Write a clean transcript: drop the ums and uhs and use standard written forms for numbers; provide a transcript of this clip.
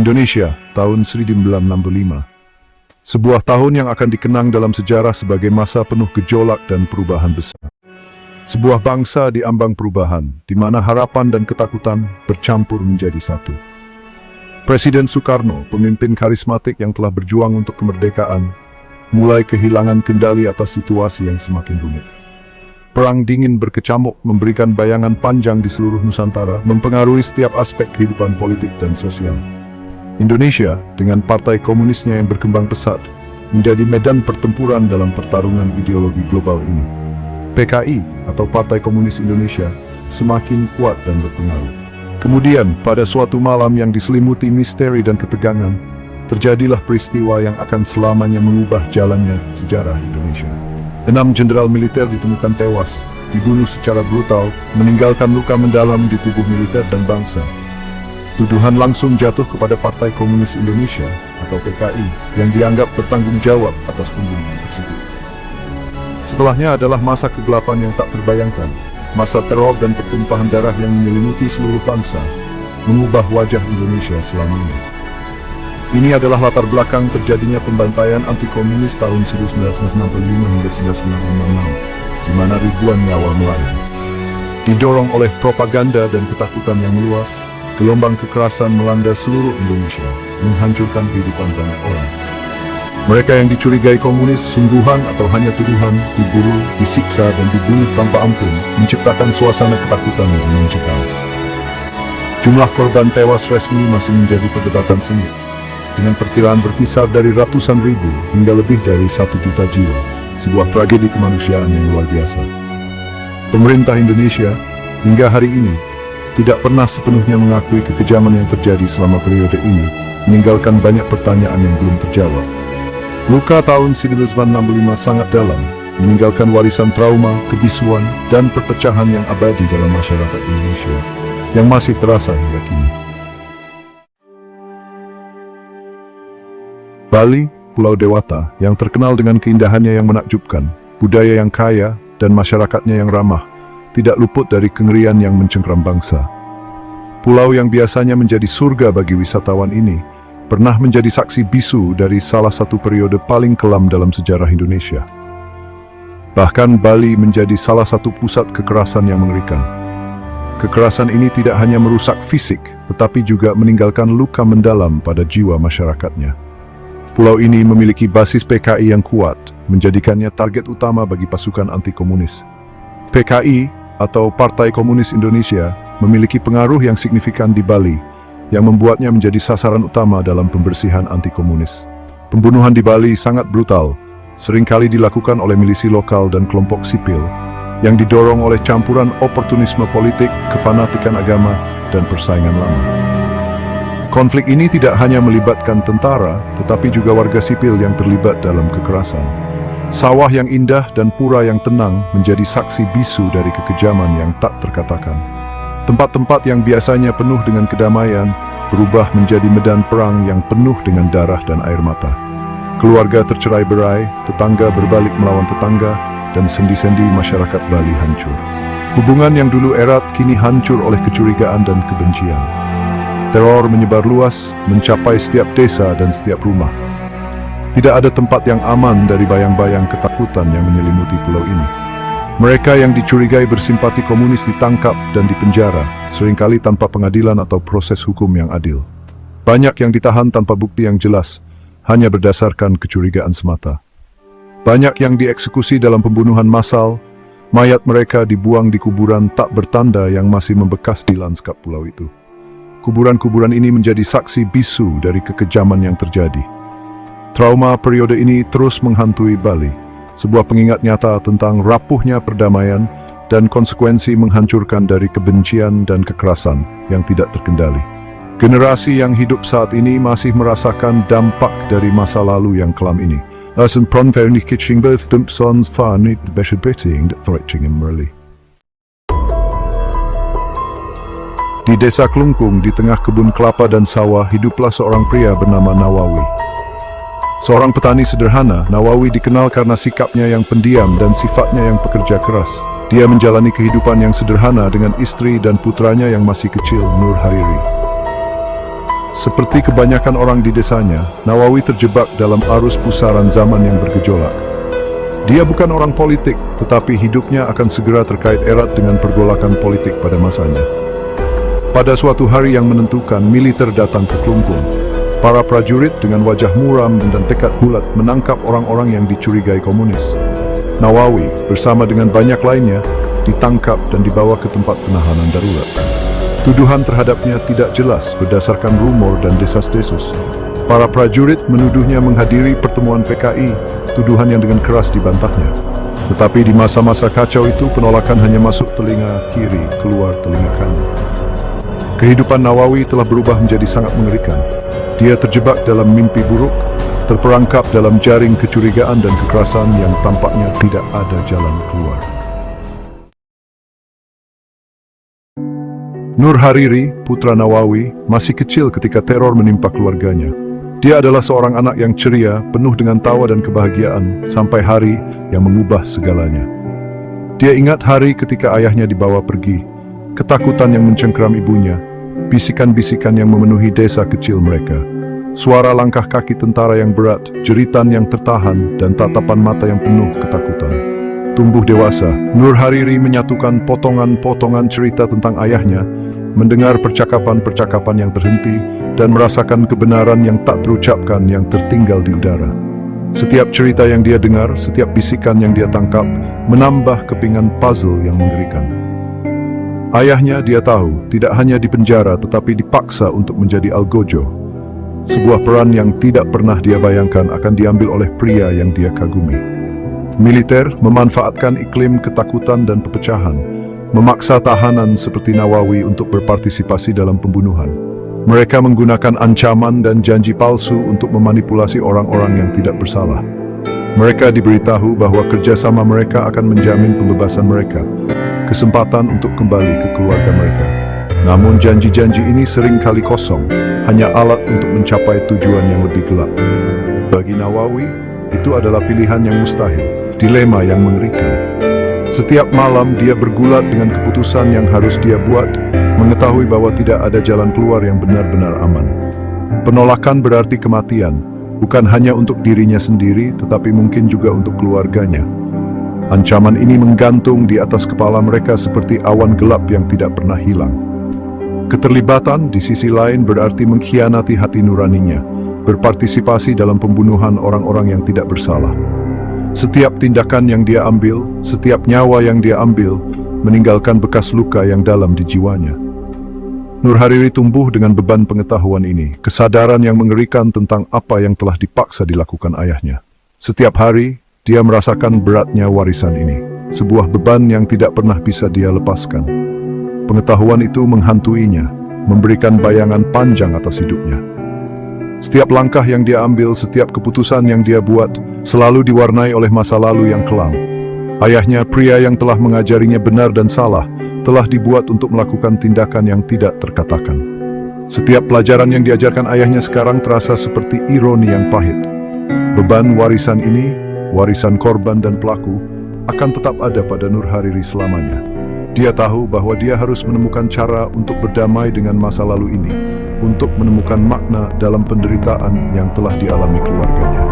Indonesia, tahun 1965. Sebuah tahun yang akan dikenang dalam sejarah sebagai masa penuh gejolak dan perubahan besar. Sebuah bangsa di ambang perubahan, di mana harapan dan ketakutan bercampur menjadi satu. Presiden Soekarno, pemimpin karismatik yang telah berjuang untuk kemerdekaan, mulai kehilangan kendali atas situasi yang semakin rumit. Perang dingin berkecamuk memberikan bayangan panjang di seluruh Nusantara, mempengaruhi setiap aspek kehidupan politik dan sosial. Indonesia, dengan partai komunisnya yang berkembang pesat, menjadi medan pertempuran dalam pertarungan ideologi global ini. PKI, atau Partai Komunis Indonesia, semakin kuat dan berpengaruh. Kemudian, pada suatu malam yang diselimuti misteri dan ketegangan, terjadilah peristiwa yang akan selamanya mengubah jalannya sejarah Indonesia. 6 jenderal militer ditemukan tewas, dibunuh secara brutal, meninggalkan luka mendalam di tubuh militer dan bangsa. Tuduhan langsung jatuh kepada Partai Komunis Indonesia, atau PKI, yang dianggap bertanggung jawab atas pembunuhan tersebut. Setelahnya adalah masa kegelapan yang tak terbayangkan, masa teror dan pertumpahan darah yang menyelimuti seluruh bangsa, mengubah wajah Indonesia selamanya. Ini adalah latar belakang terjadinya pembantaian anti-komunis tahun 1965 hingga 1966, di mana ribuan nyawa melayang. Didorong oleh propaganda dan ketakutan yang meluas, gelombang kekerasan melanda seluruh Indonesia, menghancurkan kehidupan banyak orang. Mereka yang dicurigai komunis, sungguhan atau hanya tuduhan, diburu, disiksa dan dibunuh tanpa ampun, menciptakan suasana ketakutan yang mencekam. Jumlah korban tewas resmi masih menjadi perdebatan sengit, dengan perkiraan berkisar dari ratusan ribu hingga lebih dari 1 juta jiwa, sebuah tragedi kemanusiaan yang luar biasa. Pemerintah Indonesia, hingga hari ini, tidak pernah sepenuhnya mengakui kekejaman yang terjadi selama periode ini, meninggalkan banyak pertanyaan yang belum terjawab. Luka tahun 1965 sangat dalam, meninggalkan warisan trauma, kebisuan, dan perpecahan yang abadi dalam masyarakat Indonesia, yang masih terasa hingga kini. Bali, Pulau Dewata, yang terkenal dengan keindahannya yang menakjubkan, budaya yang kaya, dan masyarakatnya yang ramah, tidak luput dari kengerian yang mencengkram bangsa. Pulau yang biasanya menjadi surga bagi wisatawan ini, pernah menjadi saksi bisu dari salah satu periode paling kelam dalam sejarah Indonesia. Bahkan Bali menjadi salah satu pusat kekerasan yang mengerikan. Kekerasan ini tidak hanya merusak fisik, tetapi juga meninggalkan luka mendalam pada jiwa masyarakatnya. Pulau ini memiliki basis PKI yang kuat, menjadikannya target utama bagi pasukan anti-komunis. PKI, atau Partai Komunis Indonesia, memiliki pengaruh yang signifikan di Bali, yang membuatnya menjadi sasaran utama dalam pembersihan anti-komunis. Pembunuhan di Bali sangat brutal, seringkali dilakukan oleh milisi lokal dan kelompok sipil, yang didorong oleh campuran oportunisme politik, kefanatikan agama, dan persaingan lama. Konflik ini tidak hanya melibatkan tentara, tetapi juga warga sipil yang terlibat dalam kekerasan. Sawah yang indah dan pura yang tenang menjadi saksi bisu dari kekejaman yang tak terkatakan. Tempat-tempat yang biasanya penuh dengan kedamaian berubah menjadi medan perang yang penuh dengan darah dan air mata. Keluarga tercerai-berai, tetangga berbalik melawan tetangga, dan sendi-sendi masyarakat Bali hancur. Hubungan yang dulu erat kini hancur oleh kecurigaan dan kebencian. Teror menyebar luas, mencapai setiap desa dan setiap rumah. Tidak ada tempat yang aman dari bayang-bayang ketakutan yang menyelimuti pulau ini. Mereka yang dicurigai bersimpati komunis ditangkap dan dipenjara, seringkali tanpa pengadilan atau proses hukum yang adil. Banyak yang ditahan tanpa bukti yang jelas, hanya berdasarkan kecurigaan semata. Banyak yang dieksekusi dalam pembunuhan massal, mayat mereka dibuang di kuburan tak bertanda yang masih membekas di lanskap pulau itu. Kuburan-kuburan ini menjadi saksi bisu dari kekejaman yang terjadi. Trauma periode ini terus menghantui Bali, sebuah pengingat nyata tentang rapuhnya perdamaian dan konsekuensi menghancurkan dari kebencian dan kekerasan yang tidak terkendali. Generasi yang hidup saat ini masih merasakan dampak dari masa lalu yang kelam ini. Asen pronvernig kitching both dumpsons farnit besetbeting threatening merli. Di desa Klungkung, di tengah kebun kelapa dan sawah, hiduplah seorang pria bernama Nawawi. Seorang petani sederhana, Nawawi dikenal karena sikapnya yang pendiam dan sifatnya yang pekerja keras. Dia menjalani kehidupan yang sederhana dengan istri dan putranya yang masih kecil, Nur Hariri. Seperti kebanyakan orang di desanya, Nawawi terjebak dalam arus pusaran zaman yang bergejolak. Dia bukan orang politik, tetapi hidupnya akan segera terkait erat dengan pergolakan politik pada masanya. Pada suatu hari yang menentukan, militer datang ke Klungkung. Para prajurit dengan wajah muram dan tekad bulat menangkap orang-orang yang dicurigai komunis. Nawawi, bersama dengan banyak lainnya, ditangkap dan dibawa ke tempat penahanan darurat. Tuduhan terhadapnya tidak jelas berdasarkan rumor dan desas-desus. Para prajurit menuduhnya menghadiri pertemuan PKI, tuduhan yang dengan keras dibantahnya. Tetapi di masa-masa kacau itu, penolakan hanya masuk telinga kiri, keluar telinga kanan. Kehidupan Nawawi telah berubah menjadi sangat mengerikan. Dia terjebak dalam mimpi buruk, terperangkap dalam jaring kecurigaan dan kekerasan yang tampaknya tidak ada jalan keluar. Nur Hariri, putra Nawawi, masih kecil ketika teror menimpa keluarganya. Dia adalah seorang anak yang ceria, penuh dengan tawa dan kebahagiaan, sampai hari yang mengubah segalanya. Dia ingat hari ketika ayahnya dibawa pergi, ketakutan yang mencengkeram ibunya, bisikan-bisikan yang memenuhi desa kecil mereka, suara langkah kaki tentara yang berat, jeritan yang tertahan, dan tatapan mata yang penuh ketakutan. Tumbuh dewasa, Nur Hariri menyatukan potongan-potongan cerita tentang ayahnya, mendengar percakapan-percakapan yang terhenti, dan merasakan kebenaran yang tak terucapkan yang tertinggal di udara. Setiap cerita yang dia dengar, setiap bisikan yang dia tangkap, menambah kepingan puzzle yang mengerikan. Ayahnya, dia tahu, tidak hanya dipenjara tetapi dipaksa untuk menjadi algojo. Sebuah peran yang tidak pernah dia bayangkan akan diambil oleh pria yang dia kagumi. Militer memanfaatkan iklim ketakutan dan perpecahan, memaksa tahanan seperti Nawawi untuk berpartisipasi dalam pembunuhan. Mereka menggunakan ancaman dan janji palsu untuk memanipulasi orang-orang yang tidak bersalah. Mereka diberitahu bahwa kerjasama mereka akan menjamin pembebasan mereka, kesempatan untuk kembali ke keluarga mereka. Namun janji-janji ini sering kali kosong, hanya alat untuk mencapai tujuan yang lebih gelap. Bagi Nawawi, itu adalah pilihan yang mustahil, dilema yang mengerikan. Setiap malam dia bergulat dengan keputusan yang harus dia buat, mengetahui bahwa tidak ada jalan keluar yang benar-benar aman. Penolakan berarti kematian, bukan hanya untuk dirinya sendiri, tetapi mungkin juga untuk keluarganya. Ancaman ini menggantung di atas kepala mereka seperti awan gelap yang tidak pernah hilang. Keterlibatan di sisi lain berarti mengkhianati hati nuraninya, berpartisipasi dalam pembunuhan orang-orang yang tidak bersalah. Setiap tindakan yang dia ambil, setiap nyawa yang dia ambil, meninggalkan bekas luka yang dalam di jiwanya. Nur Hariri tumbuh dengan beban pengetahuan ini, kesadaran yang mengerikan tentang apa yang telah dipaksa dilakukan ayahnya. Setiap hari, dia merasakan beratnya warisan ini, sebuah beban yang tidak pernah bisa dia lepaskan. Pengetahuan itu menghantuinya, memberikan bayangan panjang atas hidupnya. Setiap langkah yang dia ambil, setiap keputusan yang dia buat, selalu diwarnai oleh masa lalu yang kelam. Ayahnya, pria yang telah mengajarinya benar dan salah, telah dibuat untuk melakukan tindakan yang tidak terkatakan. Setiap pelajaran yang diajarkan ayahnya sekarang terasa seperti ironi yang pahit. Beban warisan ini, warisan korban dan pelaku, akan tetap ada pada Nur Hariri selamanya. Dia tahu bahwa dia harus menemukan cara untuk berdamai dengan masa lalu ini, untuk menemukan makna dalam penderitaan yang telah dialami keluarganya.